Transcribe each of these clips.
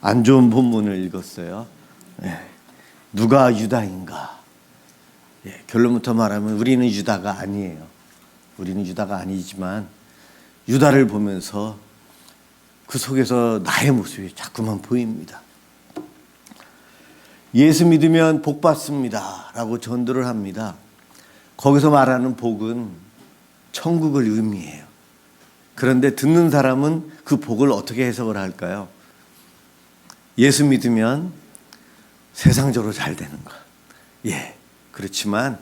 안 좋은 본문을 읽었어요. 누가 유다인가? 결론부터 말하면 우리는 유다가 아니에요. 우리는 유다가 아니지만 유다를 보면서 그 속에서 나의 모습이 자꾸만 보입니다. 예수 믿으면 복 받습니다 라고 전도를 합니다. 거기서 말하는 복은 천국을 의미해요. 그런데 듣는 사람은 그 복을 어떻게 해석을 할까요? 예수 믿으면 세상적으로 잘 되는 것. 그렇지만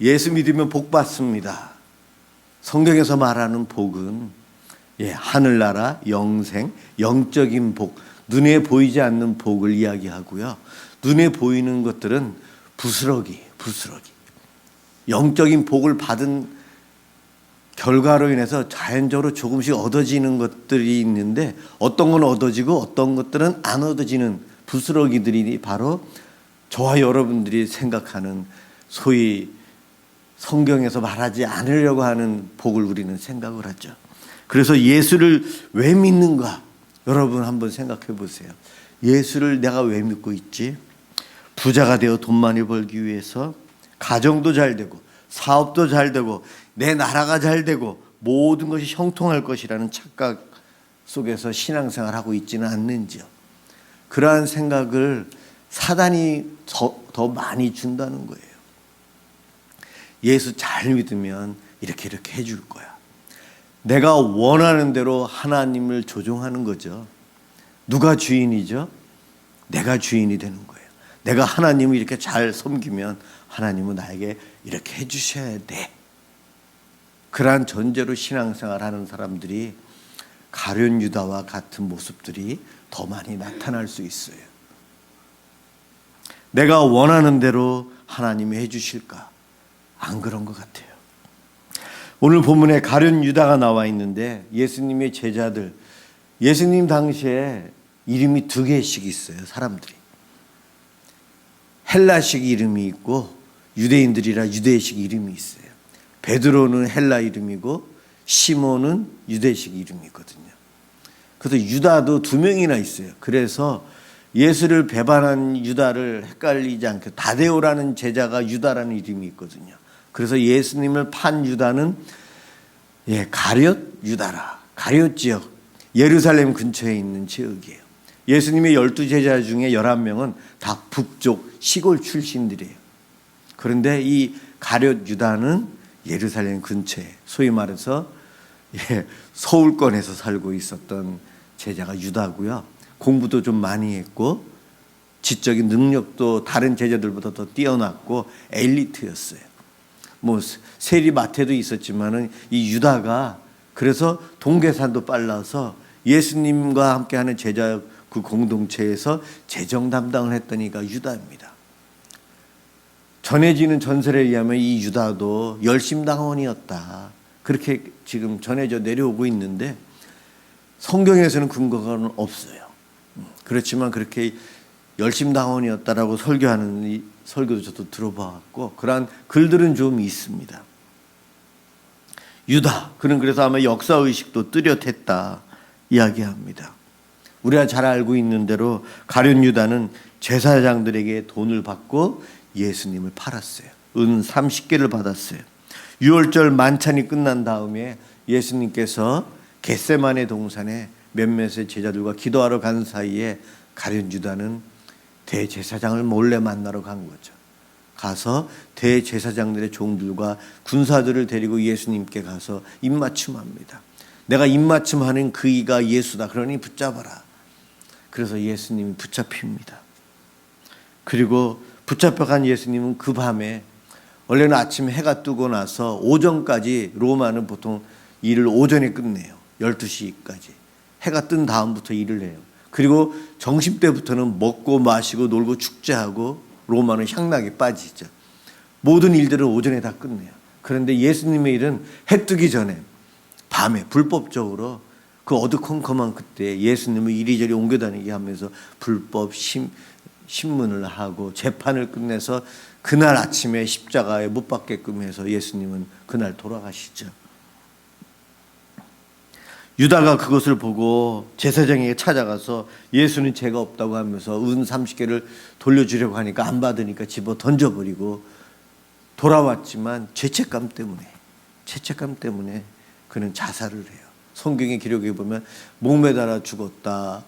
예수 믿으면 복 받습니다. 성경에서 말하는 복은 하늘나라, 영생, 영적인 복, 눈에 보이지 않는 복을 이야기하고요. 눈에 보이는 것들은 부스러기. 영적인 복을 받은 결과로 인해서 자연적으로 조금씩 얻어지는 것들이 있는데 어떤 건 얻어지고 어떤 것들은 안 얻어지는 부스러기들이 바로 저와 여러분들이 생각하는 소위 성경에서 말하지 않으려고 하는 복을 우리는 생각을 하죠. 그래서 예수를 왜 믿는가? 여러분 한번 생각해 보세요. 예수를 내가 왜 믿고 있지? 부자가 되어 돈 많이 벌기 위해서, 가정도 잘 되고 사업도 잘 되고 내 나라가 잘 되고 모든 것이 형통할 것이라는 착각 속에서 신앙생활하고 있지는 않는지요. 그러한 생각을 사단이 더 많이 준다는 거예요. 예수 잘 믿으면 이렇게 해줄 거야. 내가 원하는 대로 하나님을 조종하는 거죠. 누가 주인이죠? 내가 주인이 되는 거예요. 내가 하나님을 이렇게 잘 섬기면 하나님은 나에게 이렇게 해주셔야 돼. 그러한 전제로 신앙생활하는 사람들이 가룟 유다와 같은 모습들이 더 많이 나타날 수 있어요. 내가 원하는 대로 하나님이 해주실까? 안 그런 것 같아요. 오늘 본문에 가룟 유다가 나와 있는데 예수님의 제자들, 예수님 당시에 이름이 2개씩 있어요. 사람들이 헬라식 이름이 있고 유대인들이라 유대식 이름이 있어요. 베드로는 헬라 이름이고 시몬은 유대식 이름이거든요. 그래서 유다도 2명이나 있어요. 그래서 예수를 배반한 유다를 헷갈리지 않게 다데오라는 제자가 유다라는 이름이 있거든요. 그래서 예수님을 판 유다는 가룟 유다라. 가룟 지역, 예루살렘 근처에 있는 지역이에요. 예수님의 12제자 중에 11명은 다 북쪽 시골 출신들이에요. 그런데 이 가룟 유다는 예루살렘 근처에, 소위 말해서 서울권에서 살고 있었던 제자가 유다고요. 공부도 좀 많이 했고 지적인 능력도 다른 제자들보다 더 뛰어났고 엘리트였어요. 세리마태도 있었지만은 이 유다가 그래서 동계산도 빨라서 예수님과 함께하는 제자 그 공동체에서 재정 담당을 했던 이가 유다입니다. 전해지는 전설에 의하면 이 유다도 열심당원이었다. 그렇게 지금 전해져 내려오고 있는데 성경에서는 근거가 없어요. 그렇지만 그렇게 열심당원이었다라고 설교하는 이 설교도 저도 들어봤고 그러한 글들은 좀 있습니다. 유다, 그는 그래서 아마 역사의식도 뚜렷했다 이야기합니다. 우리가 잘 알고 있는 대로 가룟 유다는 제사장들에게 돈을 받고 예수님을 팔았어요. 은 30개를 받았어요. 유월절 만찬이 끝난 다음에 예수님께서 겟세마네 동산에 몇몇의 제자들과 기도하러 간 사이에 가룟 유다는 대제사장을 몰래 만나러 간 거죠. 가서 대제사장들의 종들과 군사들을 데리고 예수님께 가서 입맞춤합니다. 내가 입맞춤하는 그 이가 예수다. 그러니 붙잡아라. 그래서 예수님이 붙잡힙니다. 그리고 붙잡혀간 예수님은 그 밤에, 원래는 아침에 해가 뜨고 나서 오전까지, 로마는 보통 일을 오전에 끝내요. 12시까지. 해가 뜬 다음부터 일을 해요. 그리고 점심때부터는 먹고 마시고 놀고 축제하고 로마는 향락에 빠지죠. 모든 일들을 오전에 다 끝내요. 그런데 예수님의 일은 해 뜨기 전에 밤에 불법적으로 그 어두컴컴한 그때 예수님을 이리저리 옮겨다니게 하면서 불법 신문을 하고 재판을 끝내서 그날 아침에 십자가에 못 박게끔 해서 예수님은 그날 돌아가시죠. 유다가 그것을 보고 제사장에게 찾아가서 예수는 죄가 없다고 하면서 은 30개를 돌려주려고 하니까 안 받으니까 집어 던져버리고 돌아왔지만 죄책감 때문에 그는 자살을 해요. 성경의 기록에 보면 목매달아 죽었다.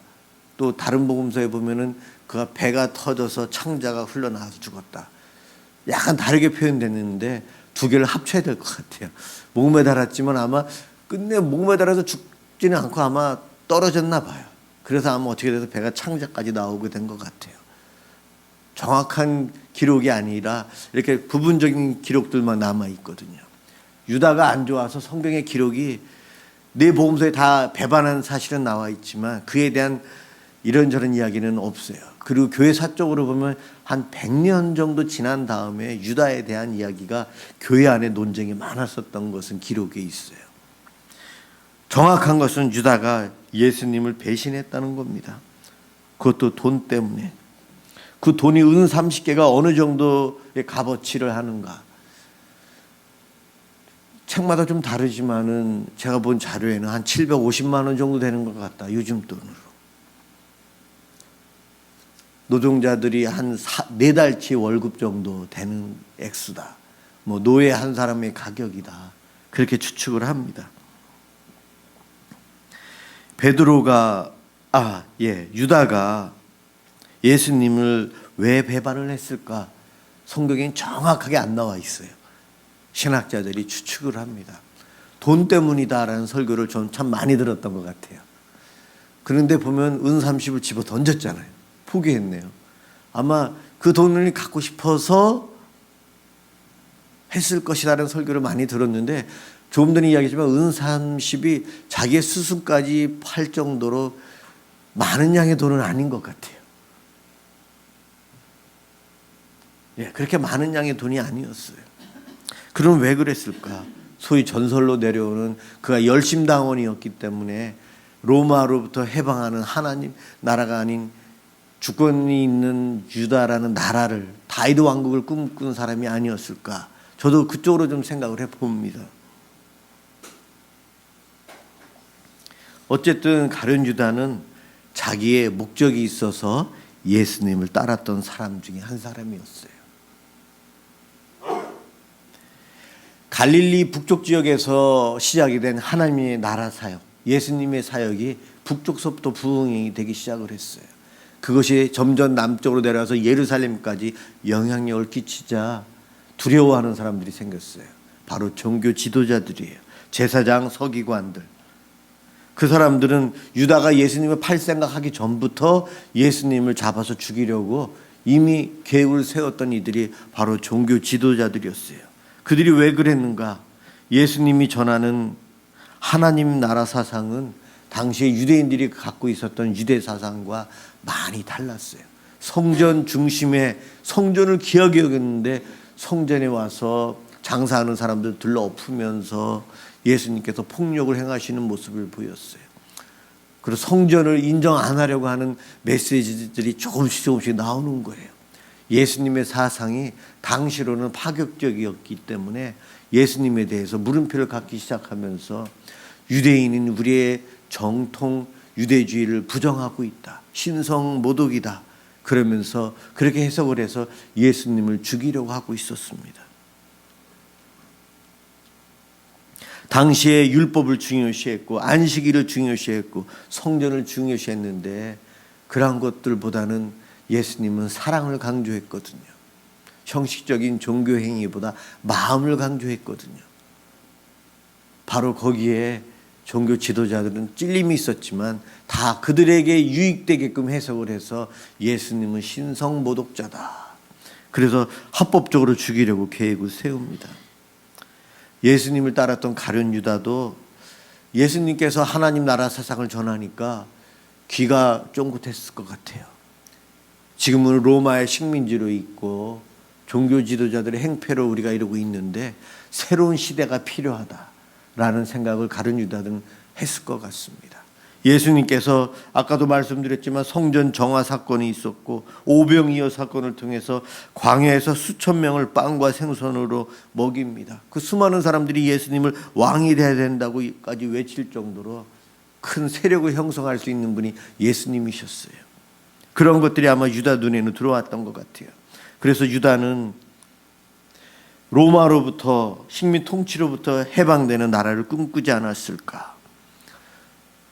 또 다른 복음서에 보면은 그가 배가 터져서 창자가 흘러나와서 죽었다. 약간 다르게 표현됐는데 두 개를 합쳐야 될 것 같아요. 목매달았지만 아마 끝내 목매달아서 죽지는 않고 아마 떨어졌나 봐요. 그래서 아마 어떻게 돼서 배가 창자까지 나오게 된 것 같아요. 정확한 기록이 아니라 이렇게 부분적인 기록들만 남아 있거든요. 유다가 안 좋아서 성경의 기록이 네 복음서에 다 배반한 사실은 나와 있지만 그에 대한 이런저런 이야기는 없어요. 그리고 교회사적으로 보면 한 100년 정도 지난 다음에 유다에 대한 이야기가 교회 안에 논쟁이 많았었던 것은 기록에 있어요. 정확한 것은 유다가 예수님을 배신했다는 겁니다. 그것도 돈 때문에. 그 돈이 은 30개가 어느 정도의 값어치를 하는가. 책마다 좀 다르지만은 제가 본 자료에는 한 750만 원 정도 되는 것 같다. 요즘 돈으로. 노동자들이 한 4달치 월급 정도 되는 액수다. 뭐 노예 한 사람의 가격이다. 그렇게 추측을 합니다. 유다가 예수님을 왜 배반을 했을까? 성경엔 정확하게 안 나와 있어요. 신학자들이 추측을 합니다. 돈 때문이다라는 설교를 전 참 많이 들었던 것 같아요. 그런데 보면 은 30을 집어 던졌잖아요. 포기했네요. 아마 그 돈을 갖고 싶어서 했을 것이라는 설교를 많이 들었는데 조금 전에 이야기했지만 은 30이 자기의 수순까지 팔 정도로 많은 양의 돈은 아닌 것 같아요. 그렇게 많은 양의 돈이 아니었어요. 그럼 왜 그랬을까? 소위 전설로 내려오는 그가 열심당원이었기 때문에 로마로부터 해방하는 하나님 나라가 아닌 주권이 있는 유다라는 나라를 다윗 왕국을 꿈꾸는 사람이 아니었을까? 저도 그쪽으로 좀 생각을 해봅니다. 어쨌든 가룟 유다는 자기의 목적이 있어서 예수님을 따랐던 사람 중에 한 사람이었어요. 갈릴리 북쪽 지역에서 시작이 된 하나님의 나라 사역, 예수님의 사역이 북쪽서부터 부흥이 되기 시작을 했어요. 그것이 점점 남쪽으로 내려와서 예루살렘까지 영향력을 끼치자 두려워하는 사람들이 생겼어요. 바로 종교 지도자들이에요. 제사장, 서기관들. 그 사람들은 유다가 예수님을 팔 생각하기 전부터 예수님을 잡아서 죽이려고 이미 계획을 세웠던 이들이 바로 종교 지도자들이었어요. 그들이 왜 그랬는가? 예수님이 전하는 하나님 나라 사상은 당시에 유대인들이 갖고 있었던 유대 사상과 많이 달랐어요. 성전 중심에 성전을 귀하게 여겼는데 성전에 와서 장사하는 사람들 들러엎으면서 예수님께서 폭력을 행하시는 모습을 보였어요. 그리고 성전을 인정 안 하려고 하는 메시지들이 조금씩 나오는 거예요. 예수님의 사상이 당시로는 파격적이었기 때문에 예수님에 대해서 물음표를 갖기 시작하면서 유대인인 우리의 정통 유대주의를 부정하고 있다. 신성 모독이다. 그러면서 그렇게 해석을 해서 예수님을 죽이려고 하고 있었습니다. 당시에 율법을 중요시했고 안식일을 중요시했고 성전을 중요시했는데 그러한 것들보다는 예수님은 사랑을 강조했거든요. 형식적인 종교 행위보다 마음을 강조했거든요. 바로 거기에 종교 지도자들은 찔림이 있었지만 다 그들에게 유익되게끔 해석을 해서 예수님은 신성모독자다. 그래서 합법적으로 죽이려고 계획을 세웁니다. 예수님을 따랐던 가룟 유다도 예수님께서 하나님 나라 사상을 전하니까 귀가 쫑긋했을 것 같아요. 지금은 로마의 식민지로 있고 종교 지도자들의 행패로 우리가 이러고 있는데 새로운 시대가 필요하다라는 생각을 가룟 유다는 했을 것 같습니다. 예수님께서 아까도 말씀드렸지만 성전 정화 사건이 있었고 오병이어 사건을 통해서 광야에서 수천 명을 빵과 생선으로 먹입니다. 그 수많은 사람들이 예수님을 왕이 되어야 된다고까지 외칠 정도로 큰 세력을 형성할 수 있는 분이 예수님이셨어요. 그런 것들이 아마 유다 눈에는 들어왔던 것 같아요. 그래서 유다는 로마로부터 식민 통치로부터 해방되는 나라를 꿈꾸지 않았을까.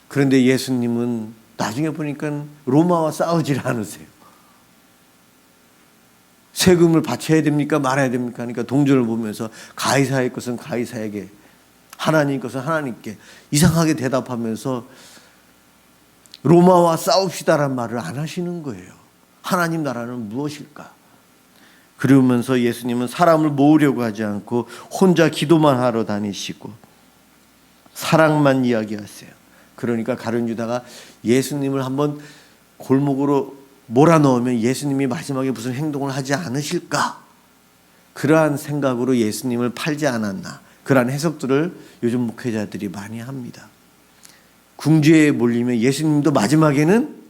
그런데 예수님은 나중에 보니까 로마와 싸우질 않으세요. 세금을 바쳐야 됩니까 말아야 됩니까 하니까 동전을 보면서 가이사의 것은 가이사에게, 하나님 것은 하나님께, 이상하게 대답하면서 로마와 싸웁시다란 말을 안 하시는 거예요. 하나님 나라는 무엇일까? 그러면서 예수님은 사람을 모으려고 하지 않고 혼자 기도만 하러 다니시고 사랑만 이야기하세요. 그러니까 가룟 유다가 예수님을 한번 골목으로 몰아넣으면 예수님이 마지막에 무슨 행동을 하지 않으실까? 그러한 생각으로 예수님을 팔지 않았나? 그러한 해석들을 요즘 목회자들이 많이 합니다. 궁지에 몰리면 예수님도 마지막에는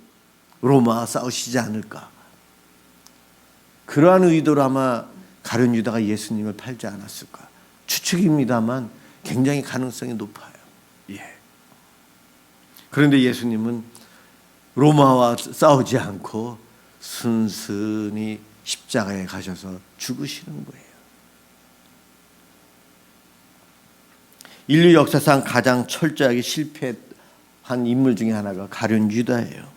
로마와 싸우시지 않을까? 그러한 의도로 아마 가룟 유다가 예수님을 팔지 않았을까? 추측입니다만 굉장히 가능성이 높아요. 예. 그런데 예수님은 로마와 싸우지 않고 순순히 십자가에 가셔서 죽으시는 거예요. 인류 역사상 가장 철저하게 실패한 인물 중에 하나가 가룟 유다예요.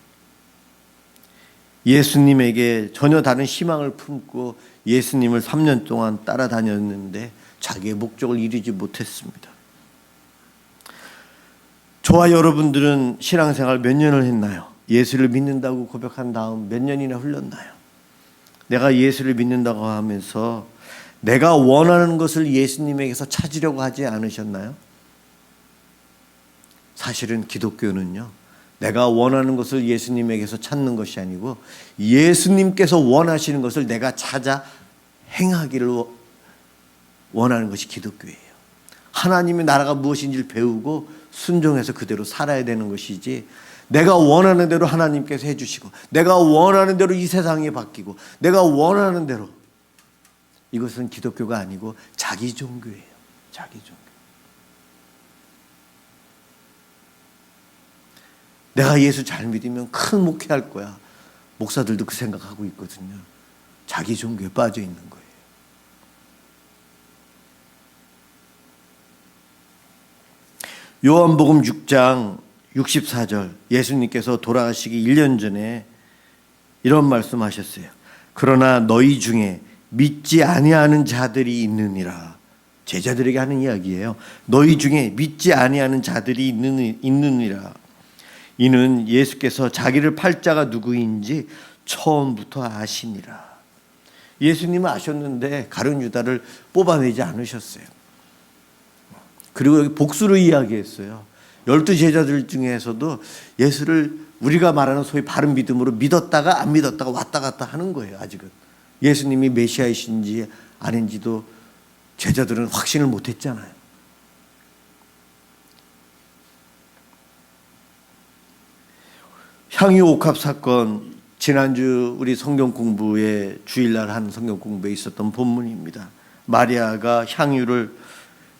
예수님에게 전혀 다른 희망을 품고 예수님을 3년 동안 따라다녔는데 자기의 목적을 이루지 못했습니다. 저와 여러분들은 신앙생활 몇 년을 했나요? 예수를 믿는다고 고백한 다음 몇 년이나 흘렀나요? 내가 예수를 믿는다고 하면서 내가 원하는 것을 예수님에게서 찾으려고 하지 않으셨나요? 사실은 기독교는요, 내가 원하는 것을 예수님에게서 찾는 것이 아니고 예수님께서 원하시는 것을 내가 찾아 행하기를 원하는 것이 기독교예요. 하나님의 나라가 무엇인지를 배우고 순종해서 그대로 살아야 되는 것이지, 내가 원하는 대로 하나님께서 해주시고 내가 원하는 대로 이 세상이 바뀌고 내가 원하는 대로, 이것은 기독교가 아니고 자기 종교예요. 자기 종교. 내가 예수 잘 믿으면 큰 목회할 거야. 목사들도 그 생각하고 있거든요. 자기 종교에 빠져 있는 거예요. 요한복음 6장 64절, 예수님께서 돌아가시기 1년 전에 이런 말씀하셨어요. 그러나 너희 중에 믿지 아니하는 자들이 있느니라. 제자들에게 하는 이야기예요. 너희 중에 믿지 아니하는 자들이 있느니라. 이는 예수께서 자기를 팔 자가 누구인지 처음부터 아시니라. 예수님은 아셨는데 가룟 유다를 뽑아내지 않으셨어요. 그리고 여기 복수를 이야기했어요. 12 제자들 중에서도 예수를 우리가 말하는 소위 바른 믿음으로 믿었다가 안 믿었다가 왔다 갔다 하는 거예요. 아직은 예수님이 메시아이신지 아닌지도 제자들은 확신을 못했잖아요. 향유 옥합 사건, 지난주 우리 성경 공부에 주일날 한 성경 공부에 있었던 본문입니다. 마리아가 향유를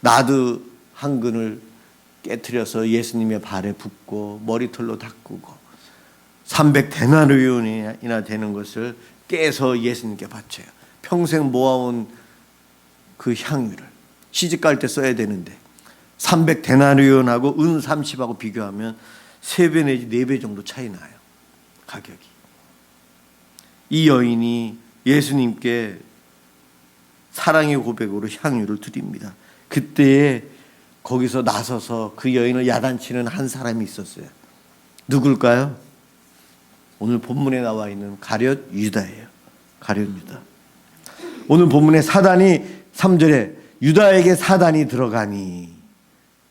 나드 한 근을 깨트려서 예수님의 발에 붓고 머리털로 닦고 300데나리온이나 되는 것을 깨서 예수님께 바쳐요. 평생 모아온 그 향유를 시집갈 때 써야 되는데 300데나리온하고 은 30하고 비교하면 3배 내지 4배 정도 차이 나요. 가격이. 이 여인이 예수님께 사랑의 고백으로 향유를 드립니다. 그때에 거기서 나서서 그 여인을 야단치는 한 사람이 있었어요. 누굴까요? 오늘 본문에 나와 있는 가룟 유다예요. 가룟 유다. 오늘 본문에 사단이 3절에 유다에게 사단이 들어가니,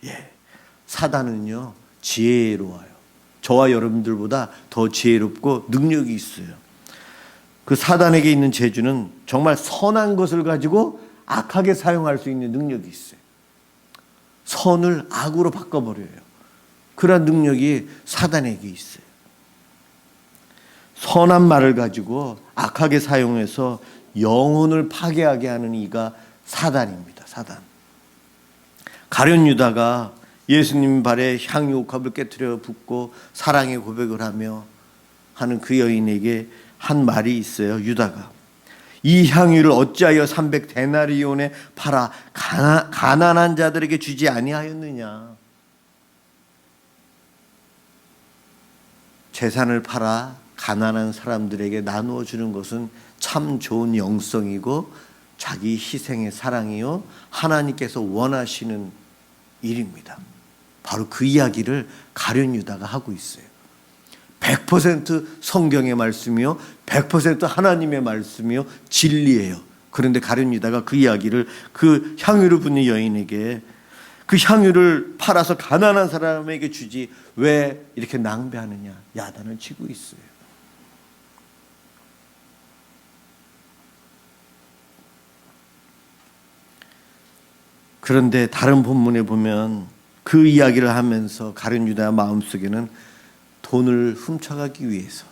예, 사단은요 지혜로워요. 저와 여러분들보다 더 지혜롭고 능력이 있어요. 그 사단에게 있는 재주는 정말 선한 것을 가지고 악하게 사용할 수 있는 능력이 있어요. 선을 악으로 바꿔버려요. 그런 능력이 사단에게 있어요. 선한 말을 가지고 악하게 사용해서 영혼을 파괴하게 하는 이가 사단입니다. 사단. 가룟 유다가 예수님 발에 향유옥합을 깨뜨려 붓고 사랑의 고백을 하며 하는 그 여인에게 한 말이 있어요. 유다가 이 향유를 어찌하여 300데나리온에 팔아 가난한 자들에게 주지 아니하였느냐. 재산을 팔아 가난한 사람들에게 나누어 주는 것은 참 좋은 영성이고 자기 희생의 사랑이요 하나님께서 원하시는 일입니다. 바로 그 이야기를 가룟 유다가 하고 있어요. 100% 성경의 말씀이요 100% 하나님의 말씀이요 진리예요. 그런데 가룟 유다가 그 이야기를 그 향유를 붓는 여인에게 그 향유를 팔아서 가난한 사람에게 주지 왜 이렇게 낭비하느냐 야단을 치고 있어요. 그런데 다른 본문에 보면 그 이야기를 하면서 가룟 유다 마음속에는 돈을 훔쳐가기 위해서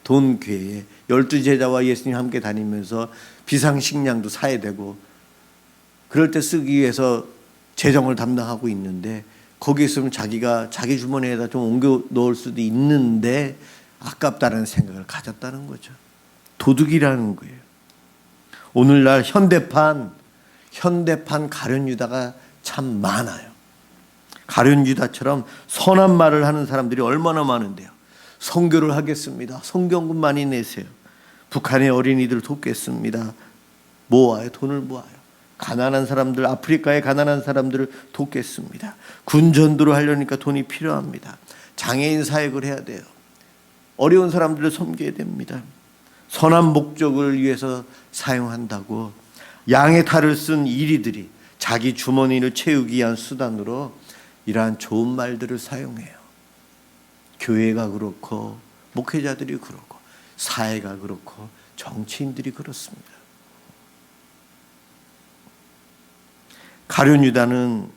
돈 괴에 12제자와 예수님 함께 다니면서 비상식량도 사야 되고 그럴 때 쓰기 위해서 재정을 담당하고 있는데 거기에 있으면 자기가 자기 주머니에다 좀 옮겨 넣을 수도 있는데 아깝다는 생각을 가졌다는 거죠. 도둑이라는 거예요. 오늘날 현대판 가룟 유다가 참 많아요. 가룟 유다처럼 선한 말을 하는 사람들이 얼마나 많은데요. 선교를 하겠습니다. 성경금 많이 내세요. 북한의 어린이들 돕겠습니다. 모아요. 돈을 모아요. 가난한 사람들, 아프리카의 가난한 사람들을 돕겠습니다. 군전도를 하려니까 돈이 필요합니다. 장애인 사역을 해야 돼요. 어려운 사람들을 섬겨야 됩니다. 선한 목적을 위해서 사용한다고 양의 탈을 쓴 이리들이 자기 주머니를 채우기 위한 수단으로 이러한 좋은 말들을 사용해요. 교회가 그렇고 목회자들이 그렇고 사회가 그렇고 정치인들이 그렇습니다. 가룟 유다는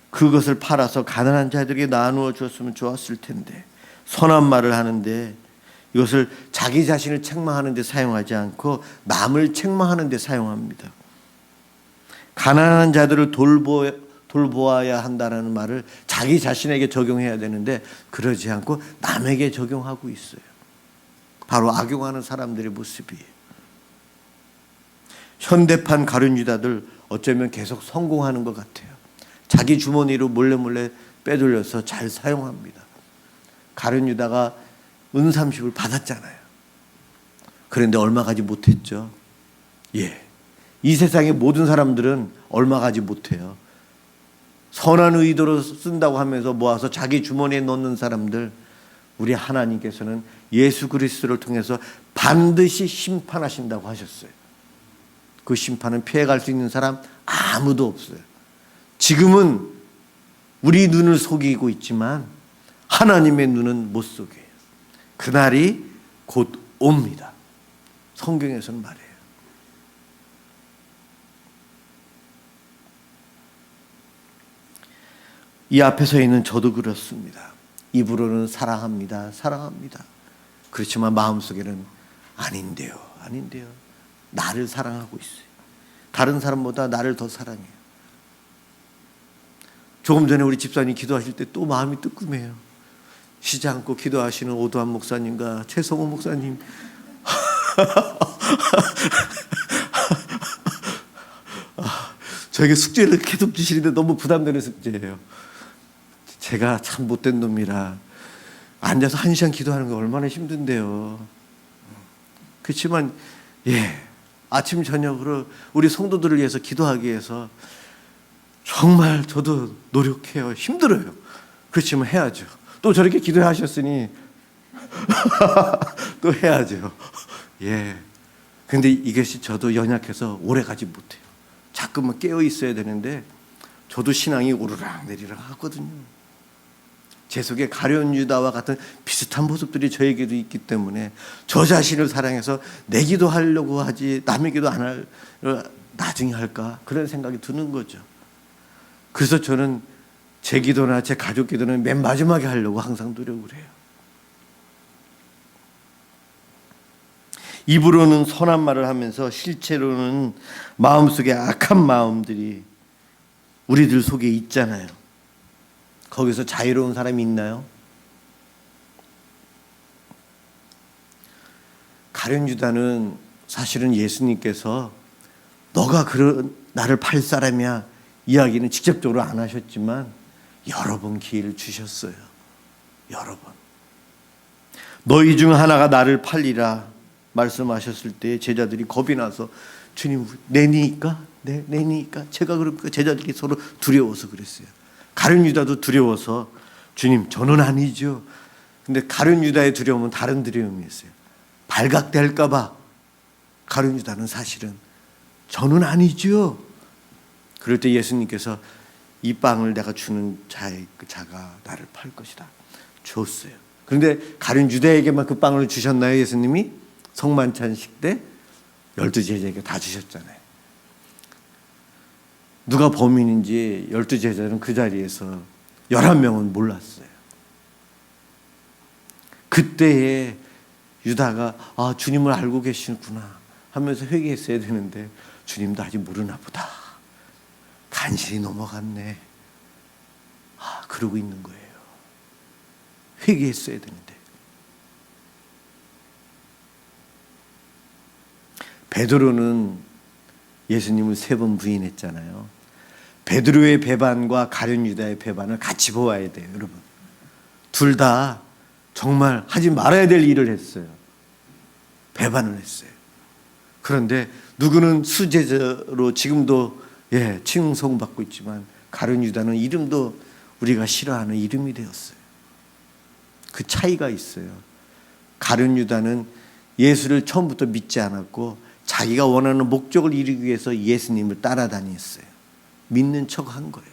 그것을 팔아서 가난한 자들에게 나누어 줬으면 좋았을 텐데 선한 말을 하는데 이것을 자기 자신을 책망하는 데 사용하지 않고 남을 책망하는 데 사용합니다. 가난한 자들을 돌보아야 한다는 말을 자기 자신에게 적용해야 되는데 그러지 않고 남에게 적용하고 있어요. 바로 악용하는 사람들의 모습이에요. 현대판 가룟 유다들 어쩌면 계속 성공하는 것 같아요. 자기 주머니로 몰래 빼돌려서 잘 사용합니다. 가룟 유다가 은 30을 받았잖아요. 그런데 얼마 가지 못했죠. 이 세상의 모든 사람들은 얼마 가지 못해요. 선한 의도로 쓴다고 하면서 모아서 자기 주머니에 넣는 사람들, 우리 하나님께서는 예수 그리스도를 통해서 반드시 심판하신다고 하셨어요. 그 심판은 피해갈 수 있는 사람 아무도 없어요. 지금은 우리 눈을 속이고 있지만 하나님의 눈은 못 속여요. 그날이 곧 옵니다. 성경에서는 말해요. 이 앞에 서 있는 저도 그렇습니다. 입으로는 사랑합니다. 그렇지만 마음속에는 아닌데요. 나를 사랑하고 있어요. 다른 사람보다 나를 더 사랑해요. 조금 전에 우리 집사님 기도하실 때 또 마음이 뜨끔해요. 쉬지 않고 기도하시는 오도환 목사님과 최성호 목사님. 저에게 숙제를 계속 주시는데 너무 부담되는 숙제예요. 제가 참 못된 놈이라 앉아서 1시간 기도하는 거 얼마나 힘든데요. 그렇지만 아침 저녁으로 우리 성도들을 위해서 기도하기 위해서 정말 저도 노력해요. 힘들어요. 그렇지만 해야죠. 또 저렇게 기도하셨으니 또 해야죠. 근데 이것이 저도 연약해서 오래 가지 못해요. 자꾸만 깨어 있어야 되는데 저도 신앙이 오르락 내리락 하거든요. 제 속에 가룟 유다와 같은 비슷한 모습들이 저에게도 있기 때문에 저 자신을 사랑해서 내 기도하려고 하지 남의 기도 안 할 나중에 할까 그런 생각이 드는 거죠. 그래서 저는 제 기도나 제 가족 기도는 맨 마지막에 하려고 항상 노력을 해요. 입으로는 선한 말을 하면서 실제로는 마음속에 악한 마음들이 우리들 속에 있잖아요. 거기서 자유로운 사람이 있나요? 가룟 유다는 사실은 예수님께서 너가 나를 팔 사람이야 이야기는 직접적으로 안 하셨지만 여러 번 기회를 주셨어요. 여러 번. 너희 중 하나가 나를 팔리라 말씀하셨을 때 제자들이 겁이 나서 주님 내니까? 내니까? 제가 그러니까 제자들이 서로 두려워서 그랬어요. 가룟 유다도 두려워서 주님 저는 아니죠. 근데 가룟 유다의 두려움은 다른 두려움이었어요. 발각될까 봐. 가룟 유다는 사실은 저는 아니죠. 그럴 때 예수님께서 이 빵을 내가 주는 자가 나를 팔 것이다. 줬어요. 그런데 가룟 유다에게만 그 빵을 주셨나요? 예수님이 성만찬식 때 12제자에게 다 주셨잖아요. 누가 범인인지 12제자는 그 자리에서 11명은 몰랐어요. 그때에 유다가 주님을 알고 계시구나 하면서 회개했어야 되는데 주님도 아직 모르나 보다. 간신히 넘어갔네. 그러고 있는 거예요. 회개했어야 되는데. 베드로는 예수님을 3번 부인했잖아요. 베드로의 배반과 가룟 유다의 배반을 같이 보아야 돼요, 여러분. 둘 다 정말 하지 말아야 될 일을 했어요. 배반을 했어요. 그런데 누구는 수제자로 지금도 칭송받고 있지만 가룟 유다는 이름도 우리가 싫어하는 이름이 되었어요. 그 차이가 있어요. 가룟 유다는 예수를 처음부터 믿지 않았고 자기가 원하는 목적을 이루기 위해서 예수님을 따라다녔어요. 믿는 척한 거예요.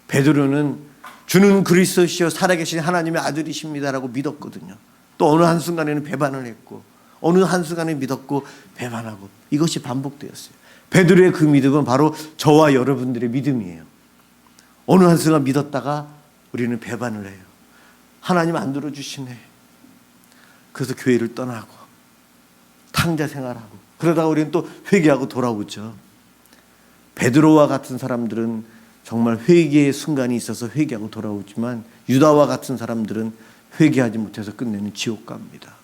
베드로는 주는 그리스도시요 살아계신 하나님의 아들이십니다라고 믿었거든요. 또 어느 한순간에는 배반을 했고 어느 한순간에 믿었고 배반하고 이것이 반복되었어요. 베드로의 그 믿음은 바로 저와 여러분들의 믿음이에요. 어느 한순간 믿었다가 우리는 배반을 해요. 하나님 안 들어주시네. 그래서 교회를 떠나고 탕자 생활하고 그러다가 우리는 또 회개하고 돌아오죠. 베드로와 같은 사람들은 정말 회개의 순간이 있어서 회개하고 돌아오지만 유다와 같은 사람들은 회개하지 못해서 끝내는 지옥 갑니다.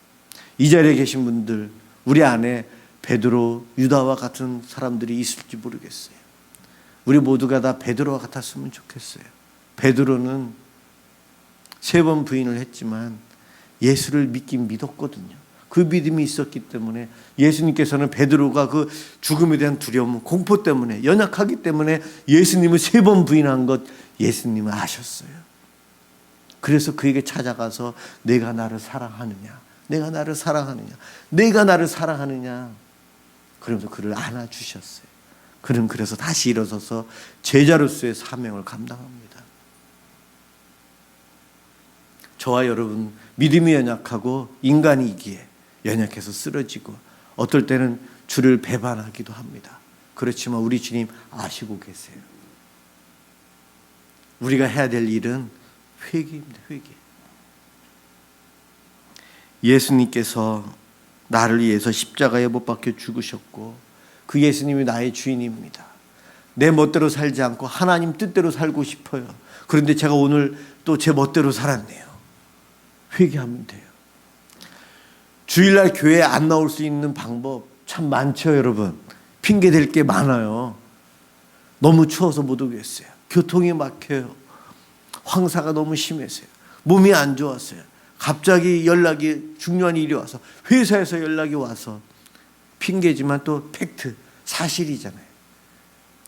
이 자리에 계신 분들 우리 안에 베드로, 유다와 같은 사람들이 있을지 모르겠어요. 우리 모두가 다 베드로와 같았으면 좋겠어요. 베드로는 3번 부인을 했지만 예수를 믿긴 믿었거든요. 그 믿음이 있었기 때문에 예수님께서는 베드로가 그 죽음에 대한 두려움, 공포 때문에 연약하기 때문에 예수님을 3번 부인한 것 예수님은 아셨어요. 그래서 그에게 찾아가서 내가 나를 사랑하느냐, 내가 나를 사랑하느냐, 내가 나를 사랑하느냐 그러면서 그를 안아주셨어요. 그는 그래서 다시 일어서서 제자로서의 사명을 감당합니다. 저와 여러분 믿음이 연약하고 인간이기에 연약해서 쓰러지고 어떨 때는 주를 배반하기도 합니다. 그렇지만 우리 주님 아시고 계세요. 우리가 해야 될 일은 회개입니다. 회개. 예수님께서 나를 위해서 십자가에 못 박혀 죽으셨고 그 예수님이 나의 주인입니다. 내 멋대로 살지 않고 하나님 뜻대로 살고 싶어요. 그런데 제가 오늘 또 제 멋대로 살았네요. 회개하면 돼요. 주일날 교회에 안 나올 수 있는 방법 참 많죠, 여러분. 핑계 댈 게 많아요. 너무 추워서 못 오겠어요. 교통이 막혀요. 황사가 너무 심해서요. 몸이 안 좋았어요. 갑자기 연락이 중요한 일이 와서 회사에서 연락이 와서 핑계지만 또 팩트, 사실이잖아요.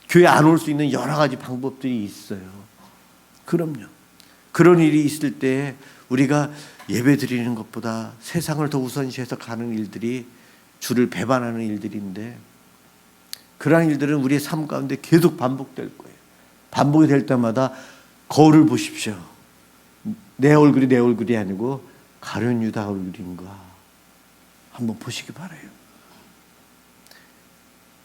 교회 안 올 수 있는 여러 가지 방법들이 있어요. 그럼요. 그런 일이 있을 때 우리가 예배 드리는 것보다 세상을 더 우선시해서 가는 일들이 주를 배반하는 일들인데 그러한 일들은 우리의 삶 가운데 계속 반복될 거예요. 반복이 될 때마다 거울을 보십시오. 내 얼굴이 내 얼굴이 아니고 가룟 유다 얼굴인가 한번 보시기 바라요.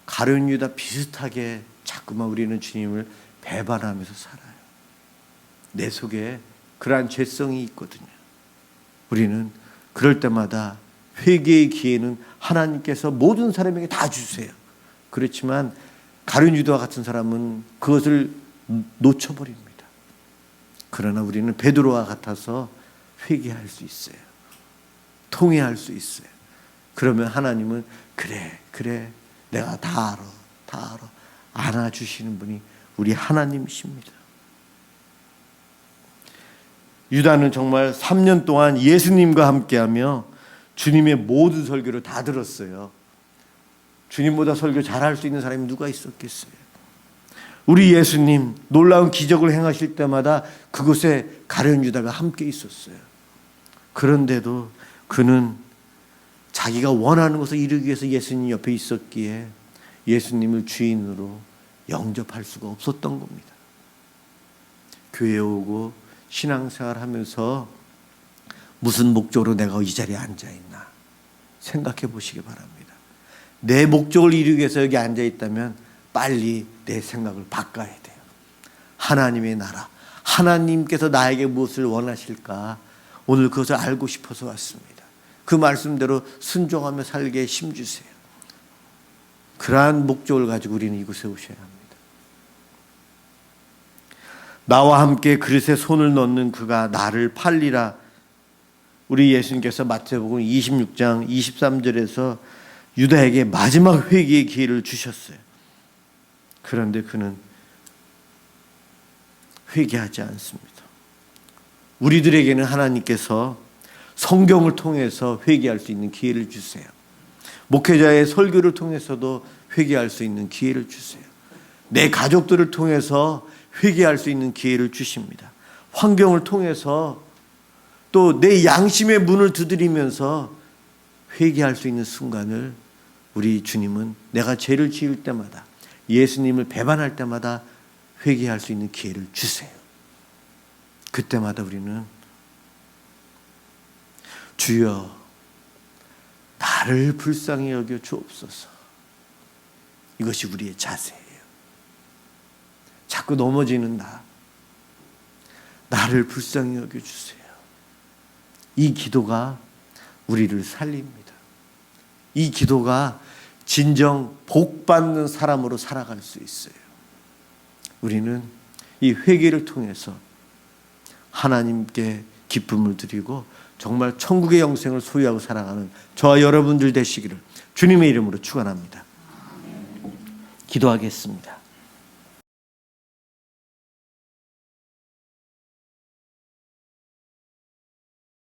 가룟 유다 비슷하게 자꾸만 우리는 주님을 배반하면서 살아요. 내 속에 그러한 죄성이 있거든요. 우리는 그럴 때마다 회개의 기회는 하나님께서 모든 사람에게 다 주세요. 그렇지만 가룟 유다와 같은 사람은 그것을 놓쳐버립니다. 그러나 우리는 베드로와 같아서 회개할 수 있어요. 통회할 수 있어요. 그러면 하나님은 그래 내가 다 알아 안아주시는 분이 우리 하나님이십니다. 유다는 정말 3년 동안 예수님과 함께하며 주님의 모든 설교를 다 들었어요. 주님보다 설교 잘할 수 있는 사람이 누가 있었겠어요. 우리 예수님 놀라운 기적을 행하실 때마다 그곳에 가룟 유다가 함께 있었어요. 그런데도 그는 자기가 원하는 것을 이루기 위해서 예수님 옆에 있었기에 예수님을 주인으로 영접할 수가 없었던 겁니다. 교회에 오고 신앙생활 하면서 무슨 목적으로 내가 이 자리에 앉아있나 생각해 보시기 바랍니다. 내 목적을 이루기 위해서 여기 앉아있다면 빨리 내 생각을 바꿔야 돼요. 하나님의 나라, 하나님께서 나에게 무엇을 원하실까? 오늘 그것을 알고 싶어서 왔습니다. 그 말씀대로 순종하며 살게 힘주세요. 그러한 목적을 가지고 우리는 이곳에 오셔야 합니다. 나와 함께 그릇에 손을 넣는 그가 나를 팔리라. 우리 예수님께서 마태복음 26장 23절에서 유다에게 마지막 회개의 기회를 주셨어요. 그런데 그는 회개하지 않습니다. 우리들에게는 하나님께서 성경을 통해서 회개할 수 있는 기회를 주세요. 목회자의 설교를 통해서도 회개할 수 있는 기회를 주세요. 내 가족들을 통해서 회개할 수 있는 기회를 주십니다. 환경을 통해서 또 내 양심의 문을 두드리면서 회개할 수 있는 순간을 우리 주님은 내가 죄를 지을 때마다 예수님을 배반할 때마다 회개할 수 있는 기회를 주세요. 그때마다 우리는 주여 나를 불쌍히 여겨 주옵소서. 이것이 우리의 자세예요. 자꾸 넘어지는 나를 불쌍히 여겨 주세요. 이 기도가 우리를 살립니다. 이 기도가 진정 복받는 사람으로 살아갈 수 있어요. 우리는 이 회개를 통해서 하나님께 기쁨을 드리고 정말 천국의 영생을 소유하고 살아가는 저와 여러분들 되시기를 주님의 이름으로 축원합니다. 기도하겠습니다.